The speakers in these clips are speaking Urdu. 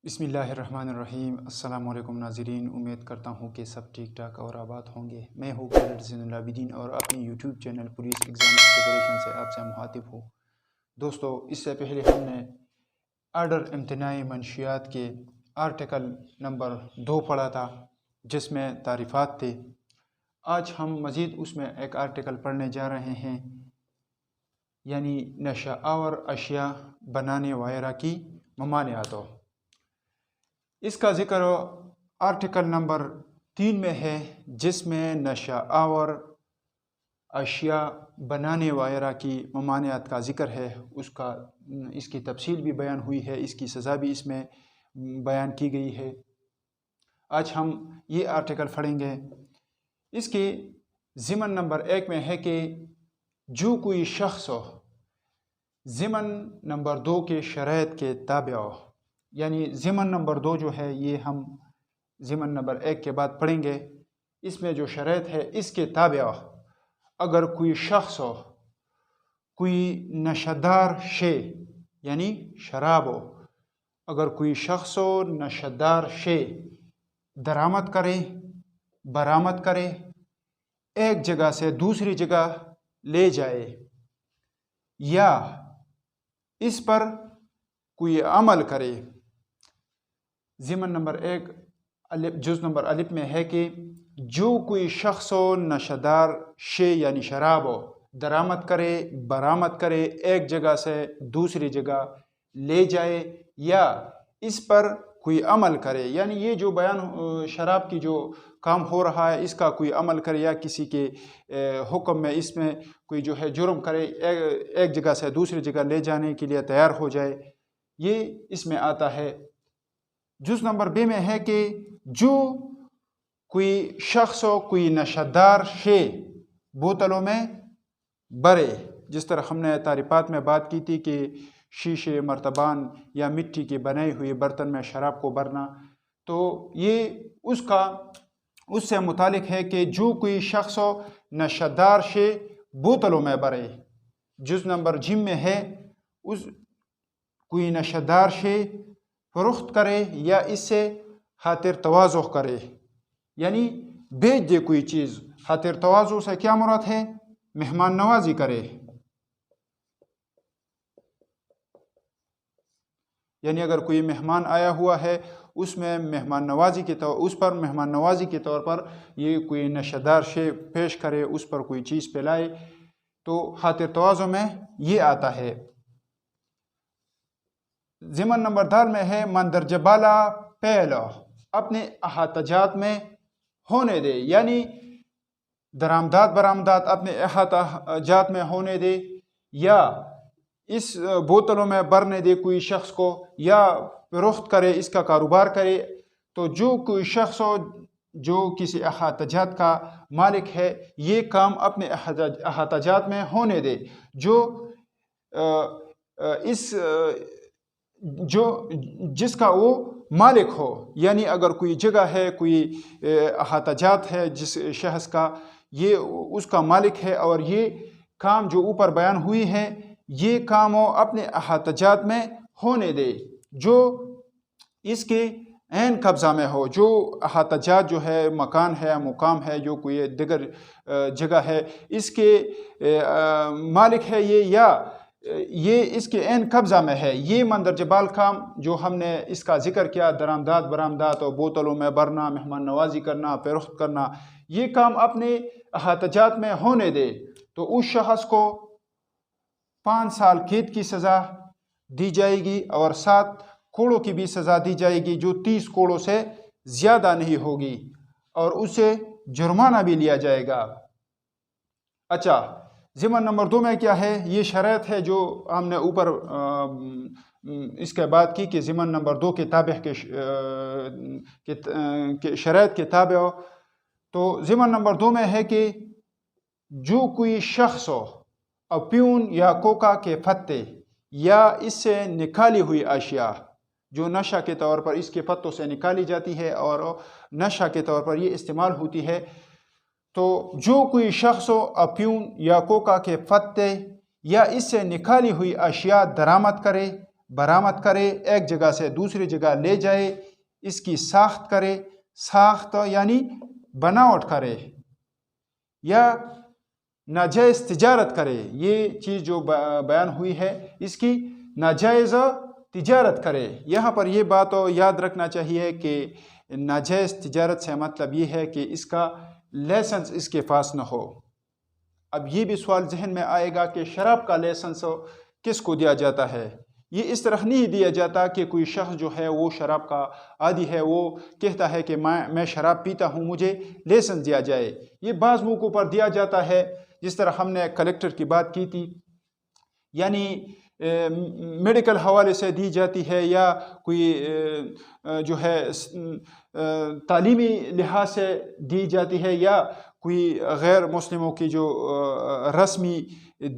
بسم اللہ الرحمن الرحیم۔ السلام علیکم ناظرین، امید کرتا ہوں کہ سب ٹھیک ٹھاک اور آباد ہوں گے۔ میں ہوں زین العابدین اور اپنی YouTube channel police exam preparation سے آپ سے مخاطب ہوں۔ دوستو، اس سے پہلے ہم نے آرڈر امتناعی منشیات کے آرٹیکل نمبر 2 پڑھا تھا، جس میں تعریفات تھے۔ آج ہم مزید اس میں ایک آرٹیکل پڑھنے جا رہے ہیں، یعنی نشہ آور اشیاء بنانے وغیرہ کی ممانعتوں۔ اس کا ذکر آرٹیکل نمبر 3 میں ہے، جس میں نشہ آور اشیاء بنانے وغیرہ کی ممانعت کا ذکر ہے۔ اس کی تفصیل بھی بیان ہوئی ہے، اس کی سزا بھی اس میں بیان کی گئی ہے۔ آج ہم یہ آرٹیکل پڑھیں گے۔ اس کے ضمن نمبر 1 میں ہے کہ جو کوئی شخص ہو، ضمن نمبر 2 کے شرائط کے تابع ہو، یعنی ضمن نمبر 2 جو ہے یہ ہم ضمن نمبر 1 کے بعد پڑھیں گے۔ اس میں جو شرائط ہے اس کے تابع ہو، اگر کوئی شخص ہو، کوئی نشہدار شے یعنی شراب ہو، اگر کوئی شخص ہو نشہدار شے درآمد کرے، برآمد کرے، ایک جگہ سے دوسری جگہ لے جائے، یا اس پر کوئی عمل کرے۔ ضمن نمبر 1 جز نمبر الف میں ہے کہ جو کوئی شخص ہو نشہدار شے یعنی شراب ہو درآمد کرے، برآمد کرے، ایک جگہ سے دوسری جگہ لے جائے، یا اس پر کوئی عمل کرے، یعنی یہ جو بیان شراب کی جو کام ہو رہا ہے اس کا کوئی عمل کرے، یا کسی کے حکم میں اس میں کوئی جو ہے جرم کرے، ایک جگہ سے دوسری جگہ لے جانے کے لیے تیار ہو جائے، یہ اس میں آتا ہے۔ جز نمبر 2 میں ہے کہ جو کوئی شخص ہو کوئی نشہدار شے بوتلوں میں بھرے، جس طرح ہم نے تعریفات میں بات کی تھی کہ شیشے، مرتبان یا مٹی کے بنائے ہوئے برتن میں شراب کو بھرنا، تو یہ اس سے متعلق ہے کہ جو کوئی شخص ہو نشہدار شے بوتلوں میں بھرے۔ جز نمبر ج میں ہے کوئی نشہدار شے فروخت کرے یا اس سے خاطر تواضع کرے، یعنی بیچ دے کوئی چیز۔ خاطر تواضع سے کیا مراد ہے؟ مہمان نوازی کرے، یعنی اگر کوئی مہمان آیا ہوا ہے اس پر مہمان نوازی کے طور پر یہ کوئی نشہدار شے پیش کرے، اس پر کوئی چیز پلائے، تو خاطر تواضع میں یہ آتا ہے۔ ضمن نمبر 2 میں ہے مندرجہ بالا پہلا اپنے احاطہ جات میں ہونے دے، یعنی درآمدات برآمدات اپنے احاطہ جات میں ہونے دے، یا اس بوتلوں میں بھرنے دے کوئی شخص کو، یا فروخت کرے، اس کا کاروبار کرے۔ تو جو کوئی شخص ہو جو کسی احاطہ جات کا مالک ہے، یہ کام اپنے احاطہ جات میں ہونے دے، جس کا وہ مالک ہو، یعنی اگر کوئی جگہ ہے، کوئی احاطہ جات ہے جس شخص کا، یہ اس کا مالک ہے، اور یہ کام جو اوپر بیان ہوئی ہے یہ کام وہ اپنے احاطہ جات میں ہونے دے، جو اس کے عین قبضہ میں ہو۔ جو احاطہ جات جو ہے، مکان ہے، مقام ہے، جو کوئی دیگر جگہ ہے، اس کے مالک ہے یہ، یا یہ اس کے عین قبضہ میں ہے۔ یہ مندرجہ بال کام جو ہم نے اس کا ذکر کیا، درآمدات برآمدات اور بوتلوں میں بھرنا، مہمان نوازی کرنا، فروخت کرنا، یہ کام اپنے احاطہ جات میں ہونے دے، تو اس شخص کو 5 سال قید کی سزا دی جائے گی، اور 7 کوڑوں کی بھی سزا دی جائے گی، جو 30 کوڑوں سے زیادہ نہیں ہوگی، اور اسے جرمانہ بھی لیا جائے گا۔ اچھا، ضمن نمبر 2 میں کیا ہے؟ یہ شرائط ہے جو ہم نے اوپر اس کے بعد کی کہ ضمن نمبر 2 کے تابع کے شرائط کے تابع ہو۔ تو ضمن نمبر 2 میں ہے کہ جو کوئی شخص ہو افیون یا کوکا کے پتے یا اس سے نکالی ہوئی اشیاء، جو نشہ کے طور پر اس کے پتوں سے نکالی جاتی ہے اور نشہ کے طور پر یہ استعمال ہوتی ہے، تو جو کوئی شخص ہو افیون یا کوکا کے پتے یا اس سے نکالی ہوئی اشیاء درآمد کرے، برآمد کرے، ایک جگہ سے دوسری جگہ لے جائے، اس کی ساخت کرے، ساخت یعنی بناوٹ کرے، یا ناجائز تجارت کرے. یہ چیز جو بیان ہوئی ہے اس کی ناجائز تجارت کرے. یہاں پر یہ بات یاد رکھنا چاہیے کہ ناجائز تجارت سے مطلب یہ ہے کہ اس کا لائسنس اس کے پاس نہ ہو. اب یہ بھی سوال ذہن میں آئے گا کہ شراب کا لائسنس کس کو دیا جاتا ہے؟ یہ اس طرح نہیں دیا جاتا کہ کوئی شخص جو ہے وہ شراب کا عادی ہے، وہ کہتا ہے کہ میں شراب پیتا ہوں، مجھے لائسنس دیا جائے. یہ بعض موقعوں پر دیا جاتا ہے، جس طرح ہم نے کلیکٹر کی بات کی تھی، یعنی میڈیکل حوالے سے دی جاتی ہے، یا کوئی جو ہے تعلیمی لحاظ سے دی جاتی ہے، یا کوئی غیر مسلموں کی جو رسمی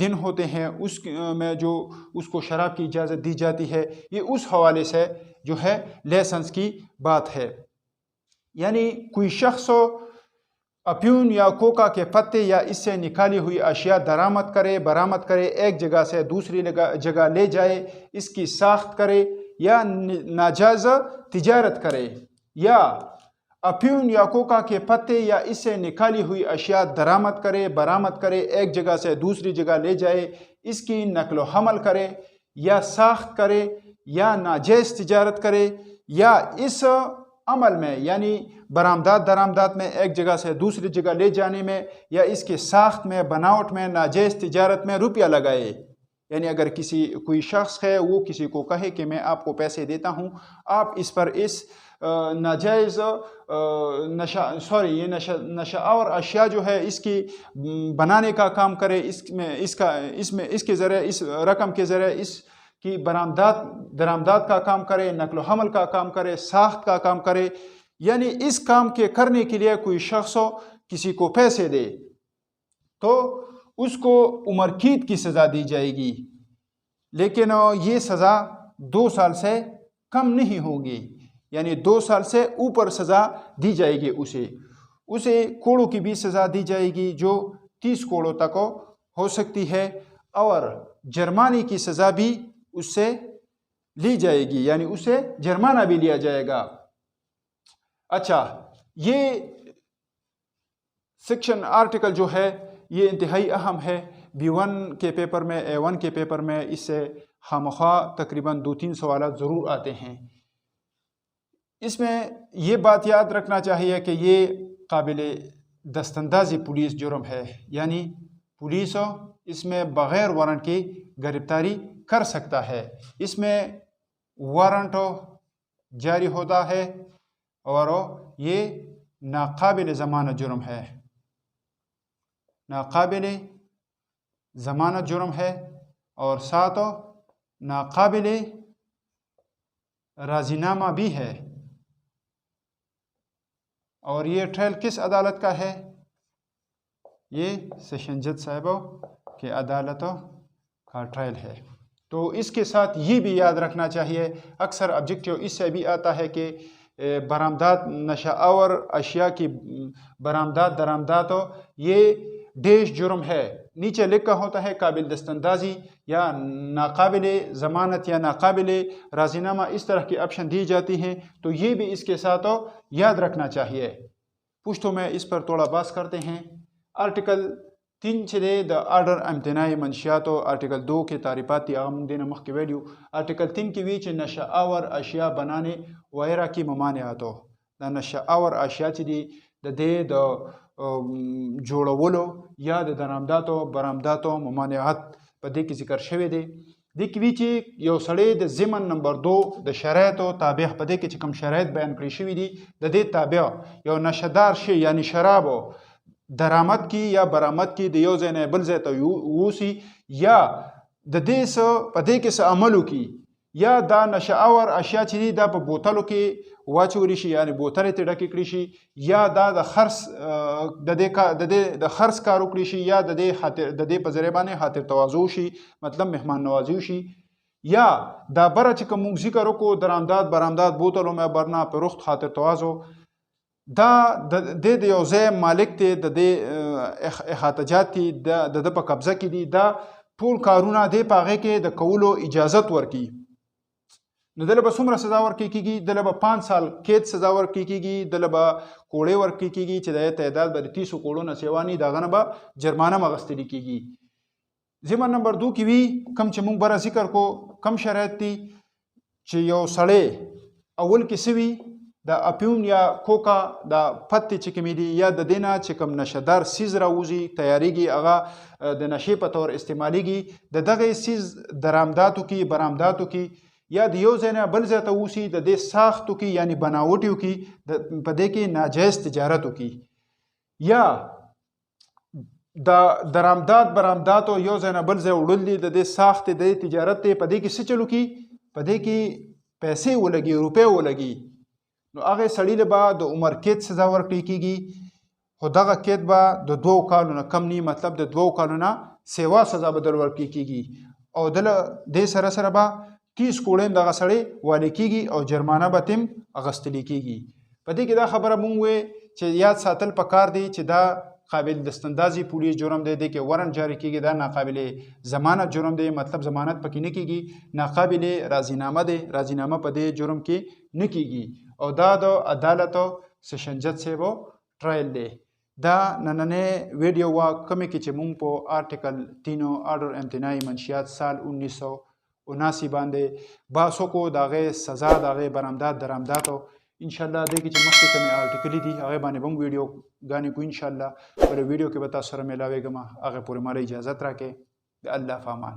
دن ہوتے ہیں اس میں جو اس کو شراب کی اجازت دی جاتی ہے. یہ اس حوالے سے جو ہے لائسنس کی بات ہے. یعنی کوئی شخص افیون یا کوکا کے پتے یا اس سے نکالی ہوئی اشیاء درآمد کرے، برآمد کرے، ایک جگہ سے دوسری جگہ لے جائے، اس کی ساخت کرے یا ناجائز تجارت کرے. یا افیون یا کوکا کے پتے یا اس سے نکالی ہوئی اشیاء درآمد کرے، برآمد کرے، ایک جگہ سے دوسری جگہ لے جائے، اس کی نقل و حمل کرے یا ساخت کرے یا ناجائز تجارت کرے، یا اس عمل میں یعنی برآمدات درآمدات میں ایک جگہ سے دوسری جگہ لے جانے میں یا اس کے ساخت میں، بناوٹ میں، ناجائز تجارت میں روپیہ لگائے. یعنی اگر کوئی شخص ہے وہ کسی کو کہے کہ میں آپ کو پیسے دیتا ہوں، آپ اس پر اس ناجائز نشہ آور اشیاء جو ہے اس کی بنانے کا کام کرے، اس کے ذریعے، اس رقم کے ذریعے اس کی برآمدات درآمدات کا کام کرے، نقل و حمل کا کام کرے، ساخت کا کام کرے. یعنی اس کام کے کرنے کے لیے کوئی شخص کسی کو پیسے دے تو اس کو عمر قید کی سزا دی جائے گی، لیکن یہ سزا 2 سال سے کم نہیں ہوگی. یعنی 2 سال سے اوپر سزا دی جائے گی. اسے کوڑوں کی بھی سزا دی جائے گی جو 30 کوڑوں تک ہو سکتی ہے، اور جرمانے کی سزا بھی اس سے لی جائے گی، یعنی اسے جرمانہ بھی لیا جائے گا. اچھا، یہ سیکشن آرٹیکل جو ہے یہ انتہائی اہم ہے. B1 کے پیپر میں، A1 کے پیپر میں اس سے خواہ تقریباً 2-3 سوالات ضرور آتے ہیں. اس میں یہ بات یاد رکھنا چاہیے کہ یہ قابل دستاندازی پولیس جرم ہے، یعنی پولیس اس میں بغیر وارنٹ کی گرفتاری کر سکتا ہے. اس میں وارنٹ جاری ہوتا ہے اور یہ ناقابل ضمانت جرم ہے، ناقابل ضمانت جرم ہے، اور ساتھ ناقابل راضی نامہ بھی ہے. اور یہ ٹرائل کس عدالت کا ہے؟ یہ سیشن جج صاحبوں کے عدالت کا ٹرائل ہے. تو اس کے ساتھ یہ بھی یاد رکھنا چاہیے، اکثر آبجیکٹیو اس سے بھی آتا ہے کہ برآمدات نشہ آور اشیاء کی برآمدات درآمدات یہ ڈیش جرم ہے. نیچے لکھا ہوتا ہے قابل دستاندازی یا ناقابل ضمانت یا ناقابل راضی نامہ، اس طرح کی آپشن دی جاتی ہیں. تو یہ بھی اس کے ساتھ یاد رکھنا چاہیے. پشتوں میں اس پر تھوڑا بحث کرتے ہیں. آرٹیکل 3 چلے دا آرڈر امتناعی منشیات، آرٹیکل 2 کے تعریفاتی آمدین مخ کی ویلیو، آرٹیکل 3 کی ویچ نشہ آور اشیاء بنانے وغیرہ کی ممانعاتو. دا نشہ آور اشیاء چی دی دا دے دا جوڑولو یا دا درآمداتو برآمداتو ممانعات پا دے کی ذکر شوی دے. دے کی ویچی یو سڑے دا زمن نمبر 2 دا شرائطو تابع پا دے کی چکم شرائط بیان کری شوی دی. دا دے تابع یو نشدار شی یعنی شرابو درآمد کی یا برآمد کی دیو زین بل زیتا ووسی، یا دا دے سا پا دے کے سا عملو کی، یا دا نشہ آور اشیاء چیدی دا پا بوتلو کی واچوری شی یعنی بوتل تی ڈکی کری شی، یا دا خرس دا خرس کارو کری شی، یا دا دے پا ذریبانے خاطر توازو شی، مطلب مہمان نوازیو شی، یا دا برا چکم مونگ ذکرو کو درآمدات برآمدات بوتلو میں برنا پا رخت خاطر توازو. دا دے دیو زی مالک تی دا دے احاطجات تی دا پا قبضہ کی دی، دا پول کارونا دے پاغے کے دا کولو اجازت ورکی. نو دله به څومره سزا ورکړی کېږي؟ دله به 5 سال قید سزا ورکړی کېږي، دله به کوړې ورکړی کېږي چې د تعداد به د 30 کوړو نه سیوا نه وي، د هغه نه به جرمانه هم اخیستلی کېږي. ضمن نمبر 2 کې وي کم چې موږ بره ذکر کو کم شرایط دي چې یو سړی اول کې څه وي د اپیون یا کوکا د پتې چې کومې دي یا د دې نه چې کوم نشهدار سیز راوځي تیاریږي هغه د نشې په طور استعمالیږي، د دغه سیز درآمداتو کې برآمداتو کې یا د یو ځای نه بل ځای ته ووسي د دې ساختو کې یعنی بناوټیو کې په دې کې ناجایز تجارتو کې یا د درآمدات برآمداتو یو ځای نه بل ځای وړل دي د دې ساخت د تجارت دی، په دې کې څه چلو کی؟ په دې کې پیسې ولګي، روپۍ ولګي، نو هغه سړي له به د عمر قید سزا ورکړی کېږي، خو دغه قید به د 2 کالو نه کم نه، مطلب د 2 کالو نه سیوا سزا به در ورکړی کېږي او دله دې سره سره به 30 کوړې هم دغه سړی والی کېږي او جرمانه به تم اخیستلی کېږي. په دې کې دا خبره مونږ وې چې یاد ساتل پکار دی چې دا قابل دستاندازي پولیس جرم دی، دې کې ورن جاری کېږي، دا ناقابل ضمانت جرم دی، مطلب ضمانت پکې نه کېږي، ناقابل راضینامه دی، راضینامه په دې جرم کې نه کېږي او دا د عدالت او سیشن جج صاحبو ټرایل دی. دا نننې ویډیو وا کومې کې چې مونږ په آرټیکل 3 آرډر امتناعي منشیات سال 1979 باندې بحث وکړو، د هغې سزا، د هغې برآمدات درآمداتو انشاءالله دې کې چې مخکې کومې آرټیکلې دي هغې باندې به هم ویډیو ګانې کوو انشاءالله. بله ویډیو کې به تاسو سره میلاویږم، هغې پورې ماله اجازت راکړئ. د الله په امان.